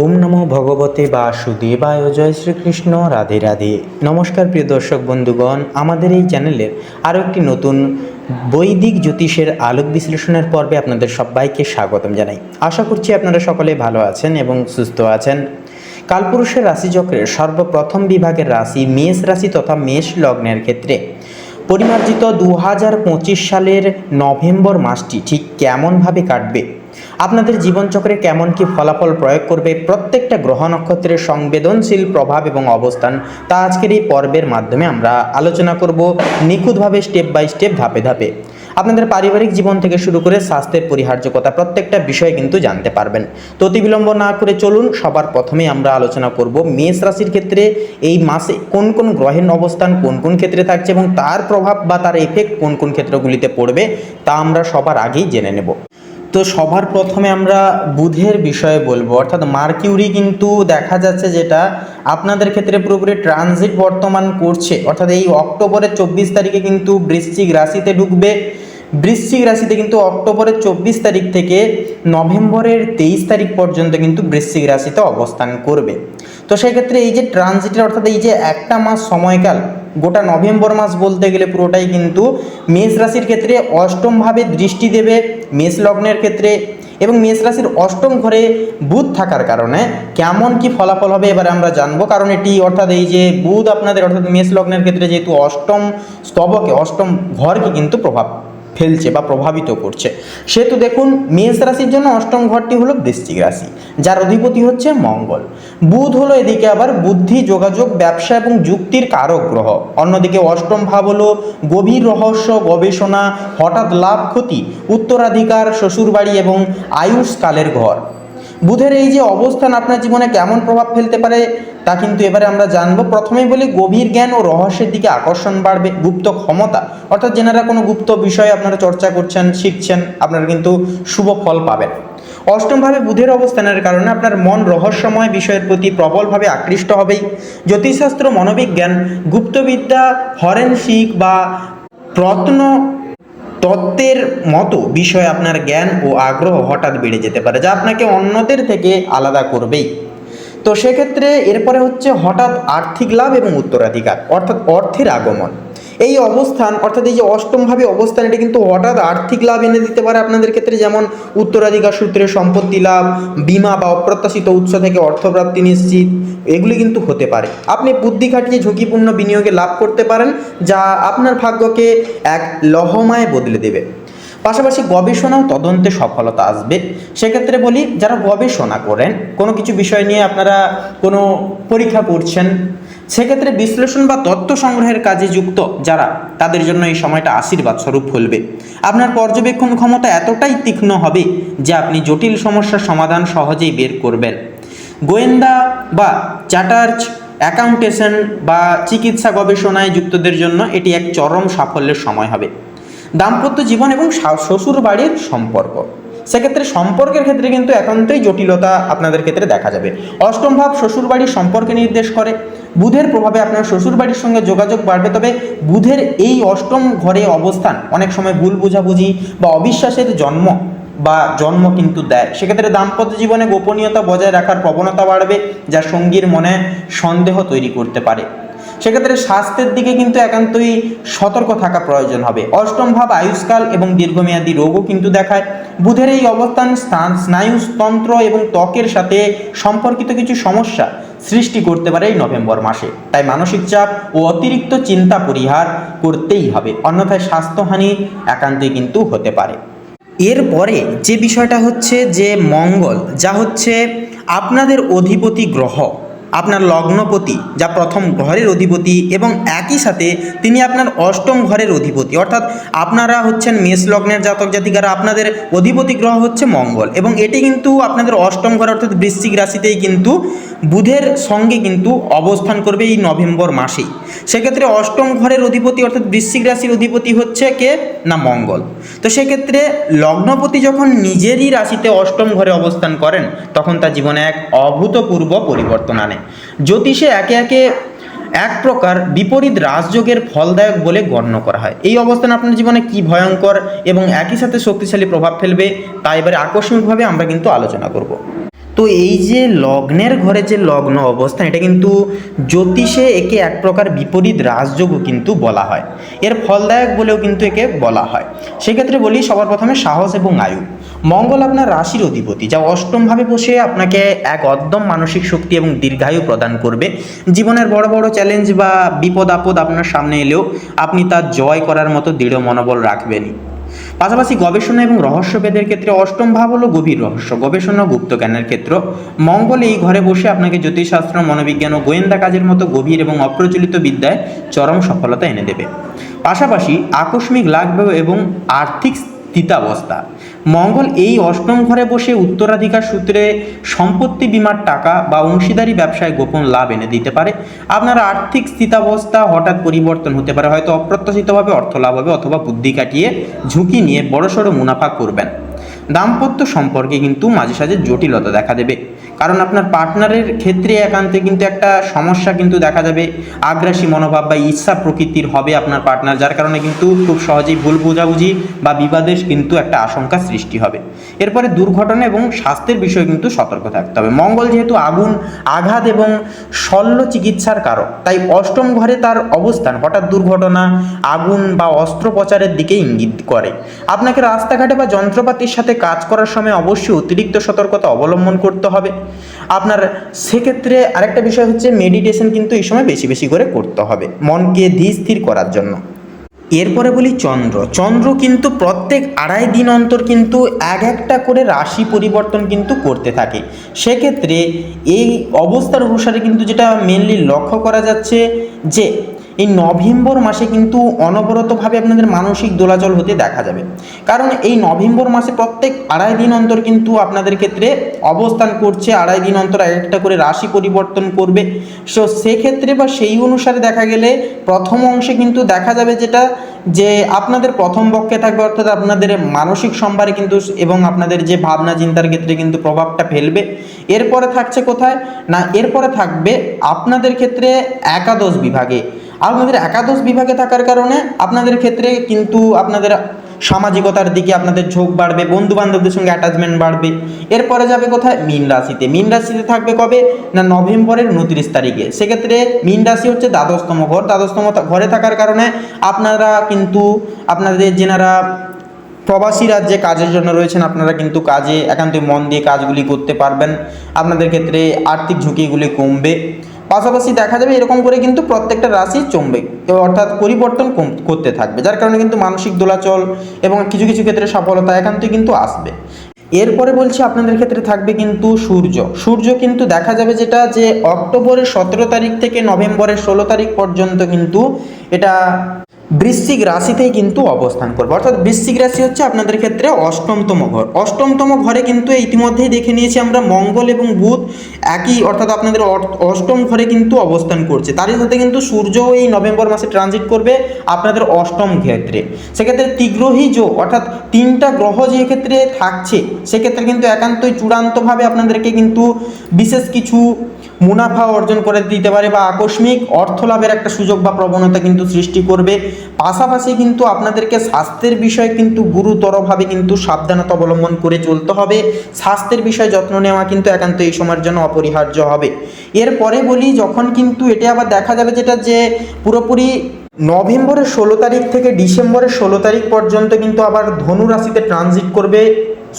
ওম নমো ভগবতে বাসুদেবায়। জয় শ্রীকৃষ্ণ। রাধে রাধে। নমস্কার প্রিয় দর্শক বন্ধুগণ, আমাদের এই চ্যানেলের আরও একটি নতুন বৈদিক জ্যোতিষের আলোক বিশ্লেষণের পর্বে আপনাদের সবাইকে স্বাগতম জানাই। আশা করছি আপনারা সকলে ভালো আছেন এবং সুস্থ আছেন। কালপুরুষের রাশিচক্রের সর্বপ্রথম বিভাগের রাশি মেষ রাশি তথা মেষ লগ্নের ক্ষেত্রে পরিমার্জিত 2025 সালের নভেম্বর মাসটি ঠিক কেমনভাবে কাটবে, আপনাদের জীবনচক্রে কেমন কি ফলাফল প্রয়োগ করবে, প্রত্যেকটা গ্রহ নক্ষত্রের সংবেদনশীল প্রভাব এবং অবস্থান, তা আজকের এই পর্বের মাধ্যমে আমরা আলোচনা করব নিখুঁতভাবে, স্টেপ বাই স্টেপ, ধাপে ধাপে। আপনাদের পারিবারিক জীবন থেকে শুরু করে স্বাস্থ্যের পরিহার্যকতা প্রত্যেকটা বিষয় কিন্তু জানতে পারবেন। তো অতি বিলম্ব না করে চলুন সবার প্রথমে আমরা আলোচনা করব মেষ রাশির ক্ষেত্রে এই মাসে কোন কোন গ্রহের অবস্থান কোন কোন ক্ষেত্রে থাকছে এবং তার প্রভাব বা তার এফেক্ট কোন কোন ক্ষেত্রগুলিতে পড়বে, তা আমরা সবার আগেই জেনে নেব। তো সবার প্রথমে আমরা বুধের বিষয়ে বলবো, অর্থাৎ মার্কিউরি কিন্তু দেখা যাচ্ছে যেটা আপনাদের ক্ষেত্রে পুরোপুরি ট্রানজিট বর্তমান করছে, অর্থাৎ এই অক্টোবরের 24 তারিখে কিন্তু বৃশ্চিক রাশিতে ঢুকবে। বৃশ্চিক রাশিতে কিন্তু অক্টোবরের 24 তারিখ থেকে নভেম্বরের 23 তারিখ পর্যন্ত কিন্তু বৃশ্চিক রাশিতে অবস্থান করবে। তো সেক্ষেত্রে এই যে ট্রানজিটের, অর্থাৎ এই যে একটা মাস সময়কাল, গোটা নভেম্বর মাস বলতে গেলে পুরোটাই কিন্তু মেষ রাশির ক্ষেত্রে অষ্টমভাবে দৃষ্টি দেবে মেষ লগ্নের ক্ষেত্রে, এবং মেষ রাশির অষ্টম ঘরে বুধ থাকার কারণে কেমন কি ফলাফল হবে এবারে আমরা জানবো। কারণ এটি, অর্থাৎ এই যে বুধ আপনাদের, অর্থাৎ মেষ লগ্নের ক্ষেত্রে যেহেতু অষ্টম স্তবকে, অষ্টম ঘরকে কিন্তু প্রভাব ফেলছে বা প্রভাবিত করছে, সেহেতু দেখুন মেষ রাশির জন্য অষ্টম ঘরটি হলো বৃশ্চিক রাশি, যার অধিপতি হচ্ছে মঙ্গল। বুধ হলো এদিকে আবার বুদ্ধি, যোগাযোগ, ব্যবসা এবং যুক্তির কারক গ্রহ। অন্যদিকে অষ্টম ভাব হলো গভীর রহস্য, গবেষণা, হঠাৎ লাভ, ক্ষতি, উত্তরাধিকার, শ্বশুরবাড়ি এবং আয়ুষ্কালের ঘর। বুধের এই যে অবস্থান আপনার জীবনে কেমন প্রভাব ফেলতে পারে তা কিন্তু এবারে আমরা জানবো। প্রথমেই বলি, গভীর জ্ঞান ও রহস্যের দিকে আকর্ষণ বাড়বে। গুপ্ত ক্ষমতা, অর্থাৎ যেনারা কোনো গুপ্ত বিষয়ে আপনারা চর্চা করছেন, শিখছেন, আপনারা কিন্তু শুভ ফল পাবেন। অষ্টমভাবে বুধের অবস্থানের কারণে আপনার মন রহস্যময় বিষয়ের প্রতি প্রবলভাবে আকৃষ্ট হবেই। জ্যোতিষশাস্ত্র, মনোবিজ্ঞান, গুপ্তবিদ্যা, ফরেনসিক বা প্রত্ন তত্ত্বের মতো বিষয়ে আপনার জ্ঞান ও আগ্রহ হঠাৎ বেড়ে যেতে পারে, যা আপনাকে অন্যদের থেকে আলাদা করবেই। তো সেক্ষেত্রে এরপরে হচ্ছে হঠাৎ আর্থিক লাভ এবং উত্তরাধিকার, অর্থাৎ অর্থের আগমন। এই অবস্থান, অর্থাৎ এই যে অষ্টমভাবে অবস্থান, এটা কিন্তু হঠাৎ আর্থিক লাভ এনে দিতে পারে আপনাদের ক্ষেত্রে, যেমন উত্তরাধিকার সূত্রে সম্পত্তি লাভ, বিমা বা অপ্রত্যাশিত উৎস থেকে অর্থপ্রাপ্তি নিশ্চিত, এগুলি কিন্তু হতে পারে। আপনি বুদ্ধি খাটিয়ে ঝুঁকিপূর্ণ বিনিয়োগে লাভ করতে পারেন, যা আপনার ভাগ্যকে এক লহমায় বদলে দেবে। পাশাপাশি গবেষণা ও তদন্তে সফলতা আসবে। সেক্ষেত্রে বলি, যারা গবেষণা করেন, কোনো কিছু বিষয় নিয়ে আপনারা কোনো পরীক্ষা করছেন, সেক্ষেত্রে বিশ্লেষণ বা তথ্য সংগ্রহের কাজে যুক্ত যারা, তাদের জন্য এই সময়টা আশীর্বাদ স্বরূপ ফলবে। আপনার পর্যবেক্ষণ ক্ষমতা এতটাই তীক্ষ্ণ হবে যে আপনি জটিল সমস্যার সমাধান সহজেই বের করবেন। গোয়েন্দা বা চার্টার্ড অ্যাকাউন্টেশন বা চিকিৎসা গবেষণায় যুক্তদের জন্য এটি এক চরম সাফল্যের সময় হবে। দাম্পত্য জীবন এবং শ্বশুর বাড়ির সম্পর্ক, সেক্ষেত্রে সম্পর্কের ক্ষেত্রে কিন্তু একান্তই জটিলতা আপনাদের ক্ষেত্রে দেখা যাবে। অষ্টম ভাব শ্বশুর বাড়ির সম্পর্কে নির্দেশ করে। বুধের প্রভাবে আপনার শ্বশুর বাড়ির সঙ্গে যোগাযোগ বাড়বে, তবে বুধের এই অষ্টম ঘরে অবস্থান অনেক সময় ভুল বোঝাবুঝি বা অবিশ্বাসের জন্ম কিন্তু দেয়। সেক্ষেত্রে দাম্পত্য জীবনে গোপনীয়তা বজায় রাখার প্রবণতা বাড়বে, যা সঙ্গীর মনে সন্দেহ তৈরি করতে পারে। সেক্ষেত্রে স্বাস্থ্যের দিকে কিন্তু একান্তই সতর্ক থাকা প্রয়োজন হবে। অষ্টম ভাব আয়ুষ্কাল এবং দীর্ঘমেয়াদী রোগও কিন্তু দেখায়। বুধের এই অবস্থান স্নায়ুতন্ত্র এবং ত্বকের সাথে সম্পর্কিত কিছু সমস্যা সৃষ্টি করতে পারে এই নভেম্বর মাসে, তাই মানসিক চাপ ও অতিরিক্ত চিন্তা পরিহার করতেই হবে, অন্যথায় স্বাস্থ্যহানি একান্তই কিন্তু হতে পারে। এরপরে যে বিষয়টা হচ্ছে যে মঙ্গল, যা হচ্ছে আপনাদের অধিপতি গ্রহ, আপনার লগ্নপতি, যা প্রথম ঘরের অধিপতি এবং একই সাথে তিনি আপনার অষ্টম ঘরের অধিপতি, অর্থাৎ আপনারা হচ্ছেন মেষ লগ্নের জাতক জাতিকারা, আপনাদের অধিপতি গ্রহ হচ্ছে মঙ্গল, এবং এটি কিন্তু আপনাদের অষ্টম ঘর অর্থাৎ বৃশ্চিক রাশিতেই কিন্তু বুধের সঙ্গে কিন্তু অবস্থান করবে এই নভেম্বর মাসেই। সেক্ষেত্রে অষ্টম ঘরের অধিপতি অর্থাৎ বৃশ্চিক রাশির অধিপতি হচ্ছে কে না মঙ্গল। তো সেক্ষেত্রে লগ্নপতি যখন নিজেরই রাশিতে অষ্টম ঘরে অবস্থান করেন, তখন তার জীবনে এক অভূতপূর্ব পরিবর্তন আনে। জ্যোতিষে একে একে এক প্রকার বিপরীত রাজযোগের ফলদায়ক বলে গণ্য করা হয়। এই অবস্থান আপনার জীবনে কি ভয়ঙ্কর এবং একই সাথে শক্তিশালী প্রভাব ফেলবে, তা এবারে আকস্মিকভাবে আমরা কিন্তু আলোচনা করব। তো এই যে লগ্নের ঘরে যে লগ্ন অবস্থান, এটা কিন্তু জ্যোতিষে একে এক প্রকার বিপরীত রাজযোগও কিন্তু বলা হয়, এর ফলদায়ক বলেও কিন্তু একে বলা হয়। সেক্ষেত্রে বলি সবার প্রথমে সাহস এবং আয়ু। মঙ্গল আপনার রাশির অধিপতি, যা অষ্টমভাবে বসে আপনাকে এক অদ্যম মানসিক শক্তি এবং দীর্ঘায়ু প্রদান করবে। জীবনের বড় বড় চ্যালেঞ্জ বা বিপদ আপদ আপনার সামনে এলেও আপনি তা জয় করার মতো দৃঢ় মনোবল রাখবেনই। পাশাপাশি গবেষণা এবং রহস্যভেদের ক্ষেত্রে অষ্টম ভাব হলো গভীর রহস্য, গবেষণা ও গুপ্ত জ্ঞানের ক্ষেত্র। মঙ্গল এই ঘরে বসে আপনাকে জ্যোতিষশাস্ত্র, মনোবিজ্ঞান ও গোয়েন্দা কাজের মতো গভীর এবং অপ্রচলিত বিদ্যায় চরম সফলতা এনে দেবে। পাশাপাশি আকস্মিক লাভ এবং আর্থিক স্থিতাবস্থা। মঙ্গল এই অষ্টম ঘরে বসে উত্তরাধিকার সূত্রে সম্পত্তি, বীমার টাকা বা অংশীদারি ব্যবসায় গোপন লাভ এনে দিতে পারে। আপনার আর্থিক স্থিতাবস্থা হঠাৎ পরিবর্তন হতে পারে, হয়তো অপ্রত্যাশিতভাবে অর্থ লাভ হবে অথবা বুদ্ধি কাটিয়ে ঝুঁকি নিয়ে বড়সড় মুনাফা করবেন। দাম্পত্য সম্পর্কে কিন্তু মাঝে সাঝে জটিলতা দেখা দেবে, কারণ আপনার পার্টনারের ক্ষেত্রে একান্তে কিন্তু একটা সমস্যা কিন্তু দেখা যাবে। আগ্রাসী মনোভাব বা ঈর্ষা প্রকৃতির হবে আপনার পার্টনার, যার কারণে কিন্তু খুব সহজেই ভুল বোঝাবুঝি বা বিবাদের কিন্তু একটা আশঙ্কা সৃষ্টি হবে। এরপরে দুর্ঘটনা এবং স্বাস্থ্যের বিষয়ে কিন্তু সতর্ক থাকতে হবে। মঙ্গল যেহেতু আগুন, আঘাত এবং শল্য চিকিৎসার কারক, তাই অষ্টম ঘরে তার অবস্থান হঠাৎ দুর্ঘটনা, আগুন বা অস্ত্রোপচারের দিকে ইঙ্গিত করে। আপনাকে রাস্তাঘাটে বা যন্ত্রপাতির সাথে কাজ করার সময় অবশ্যই অতিরিক্ত সতর্কতা অবলম্বন করতে হবে আপনার। সেক্ষেত্রে আরেকটা বিষয় হচ্ছে মেডিটেশন কিন্তু এই সময় বেশি বেশি করে করতে হবে মনকে ধীর স্থির করার জন্য। এরপরে বলি চন্দ্র। চন্দ্র কিন্তু প্রত্যেক 2.5 দিন অন্তর কিন্তু একটা করে রাশি পরিবর্তন কিন্তু করতে থাকে। সেক্ষেত্রে এই অবস্থার অনুসারে কিন্তু যেটা মেনলি লক্ষ্য করা যাচ্ছে যে এই নভেম্বর মাসে কিন্তু অনবরতভাবে আপনাদের মানসিক দোলাচল হতে দেখা যাবে, কারণ এই নভেম্বর মাসে প্রত্যেক 2.5 দিন অন্তর কিন্তু আপনাদের ক্ষেত্রে অবস্থান করছে, 2.5 দিন অন্তর একটা করে রাশি পরিবর্তন করবে। সো সেক্ষেত্রে বা সেই অনুসারে দেখা গেলে প্রথম অংশে কিন্তু দেখা যাবে যেটা যে আপনাদের প্রথম পক্ষে থাকবে, অর্থাৎ আপনাদের মানসিক সম্ভারে কিন্তু এবং আপনাদের যে ভাবনা চিন্তার ক্ষেত্রে কিন্তু প্রভাবটা ফেলবে। এরপরে থাকছে কোথায় না, এরপরে থাকবে আপনাদের ক্ষেত্রে একাদশ বিভাগে। আপনাদের একাদশ বিভাগে থাকার কারণে আপনাদের ক্ষেত্রে কিন্তু আপনাদের সামাজিকতার দিকে আপনাদের ঝোঁক বাড়বে, বন্ধু বান্ধবদের সঙ্গে অ্যাটাচমেন্ট বাড়বে। এরপরে যাবে কোথায়, মীন রাশিতে। মীন রাশিতে থাকবে কবে না, নভেম্বরের 29 তারিখে। সেক্ষেত্রে মীন রাশি হচ্ছে দ্বাদশতম ঘর। দ্বাদশতম ঘরে থাকার কারণে আপনারা কিন্তু আপনাদের যেনারা প্রবাসী রাজ্যে কাজের জন্য রয়েছেন, আপনারা কিন্তু কাজে একান্তই মন দিয়ে কাজগুলি করতে পারবেন। আপনাদের ক্ষেত্রে আর্থিক ঝুঁকিগুলি কমবে। পাশাপাশি দেখা যাবে এরকম করে কিন্তু প্রত্যেকটা রাশি চমবে, অর্থাৎ পরিবর্তন করতে থাকবে, যার কারণে কিন্তু মানসিক দোলাচল এবং কিছু কিছু ক্ষেত্রে সফলতা একান্তই কিন্তু আসবে। এরপরে বলছি আপনাদের ক্ষেত্রে থাকবে কিন্তু সূর্য। সূর্য কিন্তু দেখা যাবে যেটা যে অক্টোবরের 17 তারিখ থেকে নভেম্বরের 16 তারিখ পর্যন্ত কিন্তু এটা বৃশ্চিক রাশিতেই কিন্তু অবস্থান করবে, অর্থাৎ বৃশ্চিক রাশি হচ্ছে আপনাদের ক্ষেত্রে অষ্টমতম ঘর। অষ্টমতম ঘরে কিন্তু ইতিমধ্যেই দেখে নিয়েছি আমরা মঙ্গল এবং বুধ একই, অর্থাৎ আপনাদের অষ্টম ঘরে কিন্তু অবস্থান করছে। তারই সাথে কিন্তু সূর্যও এই নভেম্বর মাসে ট্রানজিট করবে আপনাদের অষ্টম ক্ষেত্রে। সেক্ষেত্রে ত্রিগ্রহী যোগ, অর্থাৎ 3টা গ্রহ যে ক্ষেত্রে থাকছে সেক্ষেত্রে কিন্তু একান্তই চূড়ান্তভাবে আপনাদেরকে কিন্তু বিশেষ কিছু মুনাফা অর্জন করে দিতে পারে বা আকস্মিক অর্থ লাভের একটা সুযোগ বা প্রবণতা কিন্তু সৃষ্টি করবে। পাশাপাশি কিন্তু আপনাদেরকে স্বাস্থ্যের বিষয়ে কিন্তু গুরুতরভাবে কিন্তু সাবধানতা অবলম্বন করে চলতে হবে। স্বাস্থ্যের বিষয়ে যত্ন নেওয়া কিন্তু একান্ত এই সময়ের জন্য অপরিহার্য হবে। এরপরে বলি যখন কিন্তু এটা আবার দেখা যাবে যেটা যে পুরোপুরি নভেম্বরের 16 তারিখ থেকে ডিসেম্বরের 16 তারিখ পর্যন্ত কিন্তু আবার ধনু রাশিতে ট্রানজিট করবে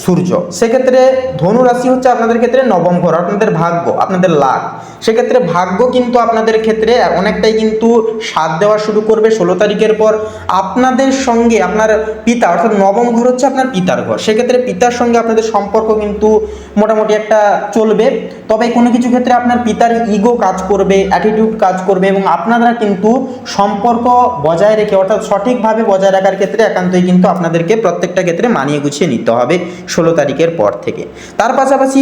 সূর্য। সেক্ষেত্রে ধনু রাশি হচ্ছে আপনাদের ক্ষেত্রে নবম ঘর, আপনাদের ভাগ্য, আপনাদের লাক। সেক্ষেত্রে ভাগ্য কিন্তু আপনাদের ক্ষেত্রে অনেকটাই কিন্তু সাথ দেওয়া শুরু করবে 16 তারিখের পর। আপনাদের সঙ্গে আপনার পিতা, অর্থাৎ নবম ঘর হচ্ছে আপনার পিতার ঘর, সেক্ষেত্রে পিতার সঙ্গে আপনাদের সম্পর্ক কিন্তু মোটামুটি একটা চলবে। তবে কোনো কিছু ক্ষেত্রে আপনার পিতার ইগো কাজ করবে, অ্যাটিটিউড কাজ করবে এবং আপনারা কিন্তু সম্পর্ক বজায় রেখে, অর্থাৎ সঠিকভাবে বজায় রাখার ক্ষেত্রে একান্তই কিন্তু আপনাদেরকে প্রত্যেকটা ক্ষেত্রে মানিয়ে গুছিয়ে নিতে হবে 16 তারিখের পর থেকে। তার পাশাপাশি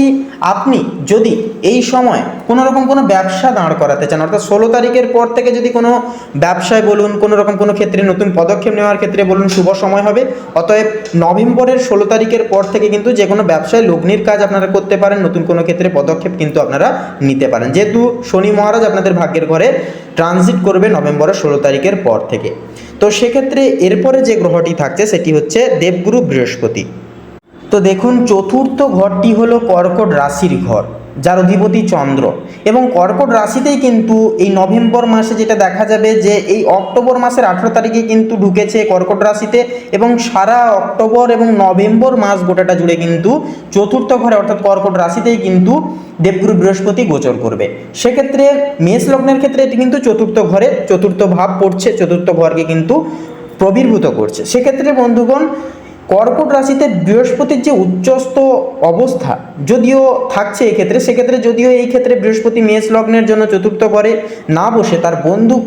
আপনি যদি এই সময় কোনো রকম কোনো ব্যবসা দাঁড় করাতে চান, অর্থাৎ 16 তারিখের পর থেকে যদি কোনো ব্যবসায় বলুন, কোনো রকম কোনো ক্ষেত্রে নতুন পদক্ষেপ নেওয়ার ক্ষেত্রে বলুন, শুভ সময় হবে। অতএব নভেম্বরের 16 তারিখের পর থেকে কিন্তু যে কোনো ব্যবসায় লগ্নির কাজ আপনারা করতে পারেন, নতুন কোনো ক্ষেত্রে পদক্ষেপ কিন্তু আপনারা নিতে পারেন, যেহেতু শনি মহারাজ আপনাদের ভাগ্যের ঘরে ট্রানজিট করবে নভেম্বরের 16 তারিখের পর থেকে। তো সেক্ষেত্রে এরপরে যে গ্রহটি থাকছে সেটি হচ্ছে দেবগুরু বৃহস্পতি। তো দেখুন, চতুর্থ ঘরটি হলো কর্কট রাশির ঘর, যার অধিপতি চন্দ্র, এবং কর্কট রাশিতেই কিন্তু এই নভেম্বর মাসে যেটা দেখা যাবে যে এই অক্টোবর মাসের 18 তারিখে কিন্তু ঢুকেছে কর্কট রাশিতে, এবং সারা অক্টোবর এবং নভেম্বর মাস গোটাটা জুড়ে কিন্তু চতুর্থ ঘরে অর্থাৎ কর্কট রাশিতেই কিন্তু দেবগুরু বৃহস্পতি গোচর করবে। সেক্ষেত্রে মেষ লগ্নের ক্ষেত্রে এটি কিন্তু চতুর্থ ঘরে চতুর্থ ভাব পড়ছে, চতুর্থ ঘরকে কিন্তু প্রবির্ভূত করছে। সেক্ষেত্রে বন্ধুগণ, কর্কট রাশিতে বৃহস্পতির যে উচ্চস্থ অবস্থা যদিও থাকছে এক্ষেত্রে, সেক্ষেত্রে যদিও এই ক্ষেত্রে বৃহস্পতি মেষ লগ্নের জন্য চতুর্থ ঘরে না বসে তার বন্ধু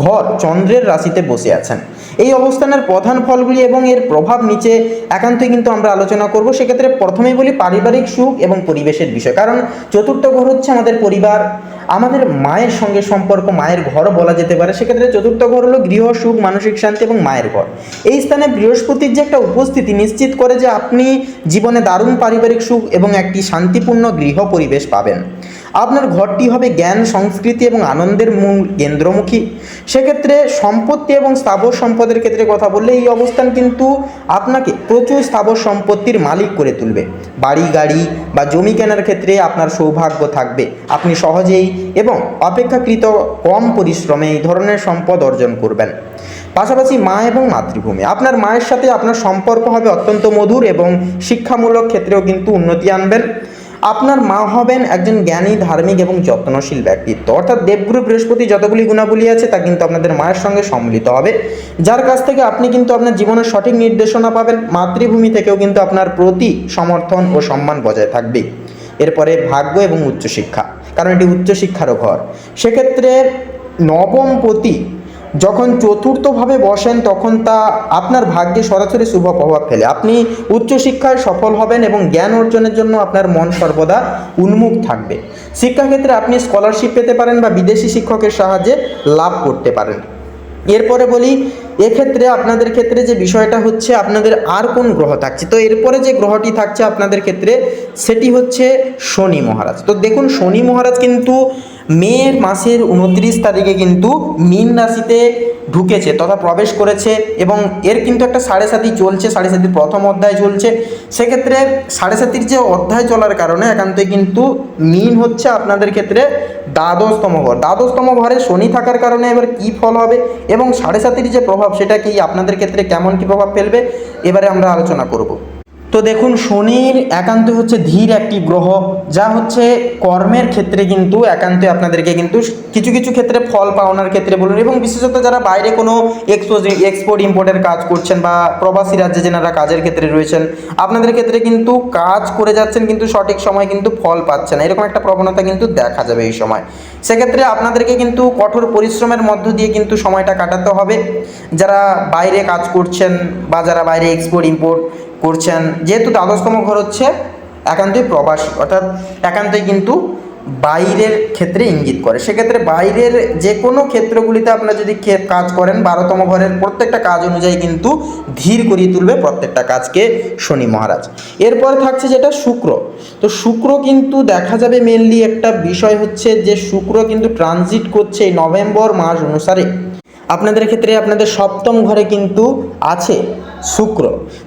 ঘর চন্দ্রের রাশিতে বসে আছেন। এই অবস্থানের প্রধান ফলগুলি এবং এর প্রভাব নিচে একান্তই কিন্তু আমরা আলোচনা করব। সেক্ষেত্রে প্রথমেই বলি পারিবারিক সুখ এবং পরিবেশের বিষয়, কারণ চতুর্থ ঘর হচ্ছে আমাদের পরিবার, আমাদের মায়ের সঙ্গে সম্পর্ক, মায়ের ঘরও বলা যেতে পারে। সেক্ষেত্রে চতুর্থ ঘর হলো গৃহ সুখ, মানসিক শান্তি এবং মায়ের ঘর। এই স্থানে বৃহস্পতির যে একটা উপস্থিতি নিশ্চিত করে যে আপনি জীবনে দারুণ পারিবারিক সুখ এবং একটি শান্তিপূর্ণ গৃহ পরিবেশ পাবেন। আপনার ঘরটি হবে জ্ঞান, সংস্কৃতি এবং আনন্দের মূল কেন্দ্রমুখী। সেক্ষেত্রে সম্পত্তি এবং স্থাবর সম্পদের ক্ষেত্রে কথা বললে এই অবস্থান কিন্তু আপনাকে প্রচুর স্থাবর সম্পত্তির মালিক করে তুলবে। বাড়ি, গাড়ি বা জমি কেনার ক্ষেত্রে আপনার সৌভাগ্য থাকবে। আপনি সহজেই এবং অপেক্ষাকৃত কম পরিশ্রমে এই ধরনের সম্পদ অর্জন করবেন। পাশাপাশি মা এবং মাতৃভূমি, আপনার মায়ের সাথে আপনার সম্পর্ক হবে অত্যন্ত মধুর এবং শিক্ষামূলক ক্ষেত্রেও কিন্তু উন্নতি আনবেন। আপনার মা হবেন একজন জ্ঞানী, ধার্মিক এবং যত্নশীল ব্যক্তিত্ব, অর্থাৎ দেবগুরু বৃহস্পতি যতগুলি গুণাবলী আছে তা কিন্তু আপনাদের মায়ের সঙ্গে সম্মিলিত হবে, যার কাছ থেকে আপনি কিন্তু আপনার জীবনের সঠিক নির্দেশনা পাবেন। মাতৃভূমি থেকেও কিন্তু আপনার প্রতি সমর্থন ও সম্মান বজায় থাকবে। এরপরে ভাগ্য এবং উচ্চশিক্ষা, কারণ এটি উচ্চশিক্ষারও ঘর। সেক্ষেত্রে নবমপতি যখন চতুর্থভাবে বসেন তখন তা আপনার ভাগ্যে সরাসরি শুভ প্রভাব ফেলে। আপনি উচ্চশিক্ষায় সফল হবেন এবং জ্ঞান অর্জনের জন্য আপনার মন সর্বদা উন্মুখ থাকবে। শিক্ষাক্ষেত্রে আপনি স্কলারশিপ পেতে পারেন বা বিদেশি শিক্ষকের সাহায্যে লাভ করতে পারেন। এরপরে বলি, এক্ষেত্রে আপনাদের ক্ষেত্রে যে বিষয়টা হচ্ছে আপনাদের আর কোন গ্রহ থাকছে, তো এরপরে যে গ্রহটি থাকছে আপনাদের ক্ষেত্রে সেটি হচ্ছে শনি মহারাজ। তো দেখুন, শনি মহারাজ কিন্তু মে মাসের 29 তারিখে কিন্তু মীন রাশিতে ঢুকেছে তথা প্রবেশ করেছে, এবং এর কিন্তু একটা সাড়ে সাতি চলছে, সাড়ে সাতির প্রথম অধ্যায় চলছে। সেক্ষেত্রে সাড়ে সাতির যে অধ্যায় চলার কারণে একান্তই কিন্তু মীন হচ্ছে আপনাদের ক্ষেত্রে দ্বাদশতম ঘর। দ্বাদশতম ঘরে শনি থাকার কারণে এবার কী ফল হবে এবং সাড়ে সাতির যে প্রভাব সেটা কি আপনাদের ক্ষেত্রে কেমন কী প্রভাব ফেলবে এবারে আমরা আলোচনা করব। তো দেখুন, শনির একান্ত হচ্ছে ধীর একটি গ্রহ, যা হচ্ছে কর্মের ক্ষেত্রে কিন্তু একান্তই আপনাদেরকে কিন্তু কিছু কিছু ক্ষেত্রে ফল পাওয়ানোর ক্ষেত্রে বলুন, এবং বিশেষত যারা বাইরে কোনো এক্সপোর্ট ইম্পোর্টের কাজ করছেন বা প্রবাসী রাজ্যে যেনারা কাজের ক্ষেত্রে রয়েছেন, আপনাদের ক্ষেত্রে কিন্তু কাজ করে যাচ্ছেন কিন্তু সঠিক সময় কিন্তু ফল পাচ্ছেন না, এরকম একটা প্রবণতা কিন্তু দেখা যাবে এই সময়। সেক্ষেত্রে আপনাদেরকে কিন্তু কঠোর পরিশ্রমের মধ্য দিয়ে কিন্তু সময়টা কাটাতে হবে। যারা বাইরে কাজ করছেন বা যারা বাইরে এক্সপোর্ট ইম্পোর্ট করছেন, যেহেতু দ্বাদশতম ঘর হচ্ছে একান্তই প্রবাসী, অর্থাৎ একান্তই কিন্তু বাইরের ক্ষেত্রে ইঙ্গিত করে। সেক্ষেত্রে বাইরের যে কোনো ক্ষেত্রগুলিতে আপনারা যদি কাজ করেন 12তম ঘরের প্রত্যেকটা কাজ অনুযায়ী কিন্তু ধীর করিয়ে তুলবে প্রত্যেকটা কাজকে শনি মহারাজ। এরপর থাকছে যেটা শুক্র। তো শুক্র কিন্তু দেখা যাবে মেনলি একটা বিষয় হচ্ছে যে শুক্র কিন্তু ট্রানজিট করছে এই নভেম্বর মাস অনুসারে আপনাদের ক্ষেত্রে আপনাদের সপ্তম ঘরে কিন্তু আছে শুক্র।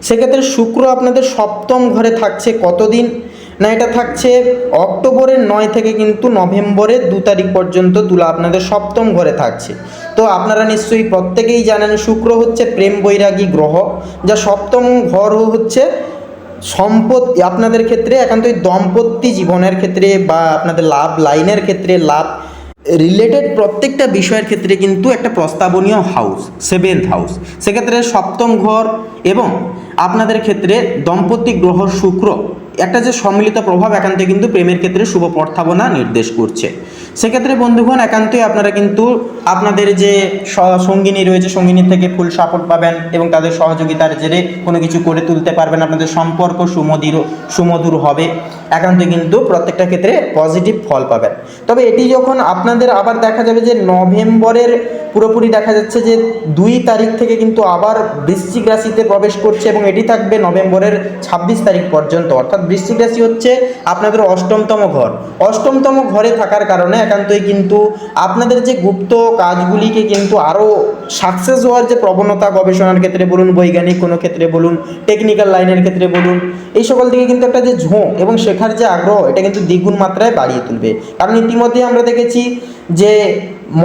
সেক্ষেত্রে শুক্র আপনাদের সপ্তম ঘরে থাকছে কতদিন না, এটা থাকছে অক্টোবরের 9 থেকে কিন্তু নভেম্বরের 2 তারিখ পর্যন্ত তুলা আপনাদের সপ্তম ঘরে থাকছে। তো আপনারা নিশ্চয়ই প্রত্যেকেই জানেন শুক্র হচ্ছে প্রেম বৈরাগী গ্রহ, যা সপ্তম ঘর হচ্ছে সম্পত্তি আপনাদের ক্ষেত্রে একান্তই দাম্পত্য জীবনের ক্ষেত্রে বা আপনাদের লাভ লাইনের ক্ষেত্রে লাভ রিলেটেড প্রত্যেকটা বিষয়ের ক্ষেত্রে কিন্তু একটা প্রস্তাবনীয় হাউস, 7th হাউস। সেক্ষেত্রে সপ্তম ঘর এবং আপনাদের ক্ষেত্রে দম্পতি গ্রহ শুক্র একটা যে সম্মিলিত প্রভাব একান্তই কিন্তু প্রেমের ক্ষেত্রে শুভ প্রস্তাবনা নির্দেশ করছে। সেক্ষেত্রে বন্ধুগণ একান্তই আপনারা কিন্তু আপনাদের যে সঙ্গিনী রয়েছে সঙ্গিনীর থেকে ফুল সাপোর্ট পাবেন এবং তাদের সহযোগিতার জেরে কোনো কিছু করে তুলতে পারবেন। আপনাদের সম্পর্ক সুমধুর হবে, একান্তই কিন্তু প্রত্যেকটা ক্ষেত্রে পজিটিভ ফল পাবেন। তবে এটি যখন আপনাদের আবার দেখা যাবে যে নভেম্বরের পুরোপুরি দেখা যাচ্ছে যে 2 তারিখ থেকে কিন্তু আবার বৃশ্চিক রাশিতে প্রবেশ করছে এবং এটি থাকবে নভেম্বরের 26 তারিখ পর্যন্ত, অর্থাৎ বৃশ্চিক রাশি হচ্ছে আপনাদের অষ্টমতম ঘর। অষ্টমতম ঘরে থাকার কারণে একান্তই কিন্তু আপনাদের যে গুপ্ত কাজগুলিকে কিন্তু আরও সাকসেস হওয়ার যে প্রবণতা, গবেষণার ক্ষেত্রে বলুন, বৈজ্ঞানিক কোনো ক্ষেত্রে বলুন, টেকনিক্যাল লাইনের ক্ষেত্রে বলুন, এই সকল দিকে কিন্তু একটা যে ঝোঁক এবং শেখার যে আগ্রহ, এটা কিন্তু দ্বিগুণ মাত্রায় বাড়িয়ে তুলবে। কারণ ইতিমধ্যে আমরা দেখেছি যে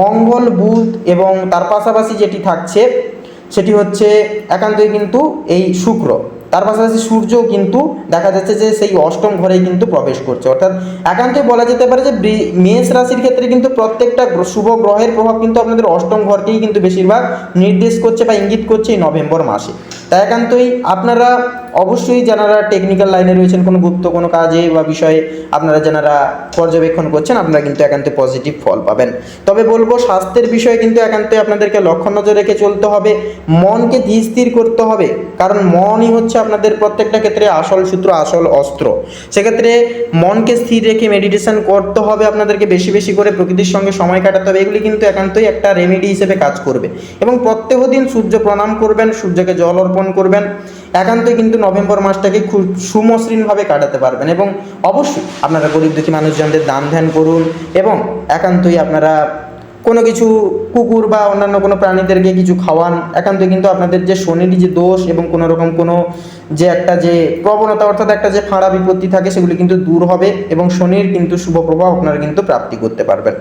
মঙ্গল, বুধ এবং তার পাশাপাশি যেটি থাকছে সেটি হচ্ছে একান্তই কিন্তু এই শুক্র, তার পাশাপাশি সূর্যও কিন্তু দেখা যাচ্ছে যে সেই অষ্টম ঘরেই কিন্তু প্রবেশ করছে। অর্থাৎ একান্তই বলা যেতে পারে যে মেষ রাশির ক্ষেত্রে কিন্তু প্রত্যেকটা শুভ গ্রহের প্রভাব কিন্তু আপনাদের অষ্টম ঘরকেই কিন্তু বেশিরভাগ নির্দেশ করছে বা ইঙ্গিত করছে এই নভেম্বর মাসে। তাই একান্তই আপনারা অবশ্যই যারা টেকনিক্যাল লাইনে রয়েছেন, কোনো গুপ্ত কোনো কাজে বা বিষয়ে আপনারা যারা পর্যবেক্ষণ করছেন, আপনারা কিন্তু একান্তই পজিটিভ ফল পাবেন। তবে বলবো স্বাস্থ্যের বিষয়ে কিন্তু একান্তই আপনাদেরকে লক্ষ্য নজর রেখে চলতে হবে, মনকে ধীর স্থির করতে হবে, কারণ মনই হচ্ছে আপনাদের প্রত্যেকটা ক্ষেত্রে আসল সূত্র, আসল অস্ত্র। সেক্ষেত্রে মনকে স্থির রেখে মেডিটেশন করতে হবে, আপনাদেরকে বেশি বেশি করে প্রকৃতির সঙ্গে সময় কাটাতে হবে। এগুলি কিন্তু একান্তই একটা রেমেডি হিসেবে কাজ করবে। এবং প্রত্যেক দিন সূর্য প্রণাম করবেন, সূর্যকে জল অর্পণ করবেন, একান্তই কিন্তু নভেম্বর মাসটাকে খুব সুমসৃণভাবে কাটাতে পারবেন। এবং অবশ্যই আপনারা গরিব দুঃখী মানুষজনদের দান ধ্যান করুন, এবং একান্তই আপনারা কোনো কিছু কুকুর বা অন্যান্য কোনো প্রাণীদেরকে কিছু খাওয়ান। একান্তই কিন্তু আপনাদের যে শনির যে দোষ এবং কোনো রকম কোনো যে একটা যে প্রবণতা, অর্থাৎ একটা যে ফাঁড়া বিপত্তি থাকে, সেগুলি কিন্তু দূর হবে এবং শনির কিন্তু শুভ প্রভাব আপনারা কিন্তু প্রাপ্তি করতে পারবেন।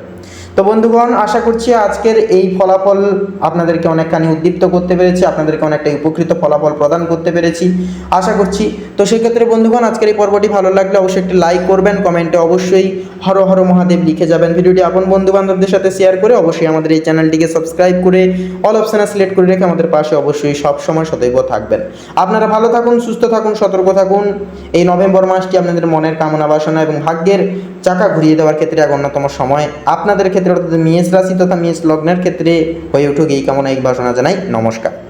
তো বন্ধুগণ, আশা করছি আজকের এই ফলাফল আপনাদেরকে অনেকখানি উদ্দীপ্ত করতে পেরেছি, আপনাদেরকে অনেকটা উপকৃত ফলাফল প্রদান করতে পেরেছি আশা করছি। তো সেক্ষেত্রে বন্ধুগণ, আজকের এই পর্বটি ভালো লাগলে অবশ্যই একটি লাইক করবেন, কমেন্টে অবশ্যই হর হর মহাদেব লিখে যাবেন, ভিডিওটি আপন বন্ধু বান্ধবদের সাথে শেয়ার করে অবশ্যই আমাদের এই চ্যানেলটিকে সাবস্ক্রাইব করে অল অপশানে সিলেক্ট করে রেখে আমাদের পাশে অবশ্যই সবসময় সদৈব থাকবেন। আপনারা ভালো থাকুন, সুস্থ থাকুন, সতর্ক থাকুন। এই নভেম্বর মাসটি আপনাদের মনের কামনা বাসনা এবং ভাগ্যের চাকা ঘুরিয়ে দেওয়ার ক্ষেত্রে এক অন্যতম সময়। আপনাদের ক্ষেত্রে অর্থাৎ মেষ রাশি তথা মেষ লগ্নের ক্ষেত্রে হয়ে উঠুক এই কামনা, এই বাসনা জানাই। নমস্কার।